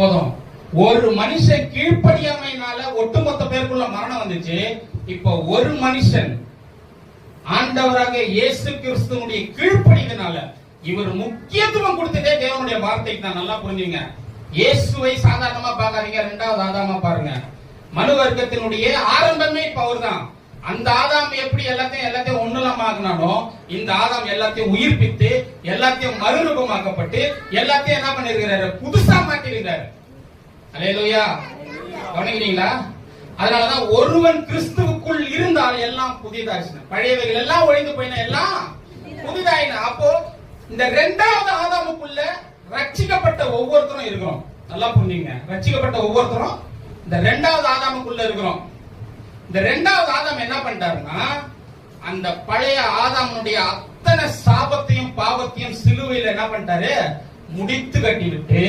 போதும். ஒரு மனுஷன் கீழ்ப்படியாமையினால ஒட்டுமொத்த பேருக்குள்ள மரணம் வந்துச்சு. இப்ப ஒரு மனுஷன் ஆண்டவராக இயேசு கிறிஸ்துவுடைய கீழ்ப்படிதனால இவர் முக்கியத்துவம் கொடுத்ததே தேவனுடைய வார்த்தைக்கு தான். நல்லா புரிஞ்சுங்க. இயேசுவை சாதாரணமா பார்க்காதீங்க, இரண்டாவது ஆதாமா பாருங்க. மனு வர்க்கத்தினுடைய ஆரம்பமே இப்ப அவர் தான். அந்த ஆதாம் எப்படி எல்லாத்தையும் ஒண்ணுலாம ஆகினானோ, இந்த ஆதாம் எல்லாத்தையும் உயிர்ப்பித்து எல்லாத்தையும் மறுரூபமாக்கப்பட்டு எல்லாத்தையும் என்ன பண்ணிருக்கிறாரு, புதுசா மாற்றிருக்கிறாரு. அல்லேலூயா. கவனிக்கிறீங்களா? அதனாலதான் ஒருவன் கிறிஸ்துவுக்குள் இருந்தால் எல்லாம் புதிதாயின, பழையவைகள் எல்லாம் ஒழிந்து போயின, எல்லாம் புதிதாயின. அப்போ இந்த இரண்டாவது ஆதாமுக்குள்ள ரட்சிக்கப்பட்ட ஒவ்வொருத்தரும் இருக்கிறோம். நல்லா புரிஞ்சுங்க. ரட்சிக்கப்பட்ட ஒவ்வொருத்தரும் இந்த இரண்டாவது ஆதாமுக்குள்ள இருக்கிறோம். இந்த இரண்டாவது ஆதாம் என்ன பண்ணிட்டாருன்னா, அந்த பழைய ஆதாமுடைய அத்தனை சாபத்தையும் பாவத்தையும் சிலுவையில் என்ன பண்ணிட்டாரு, முடித்து கட்டிவிட்டு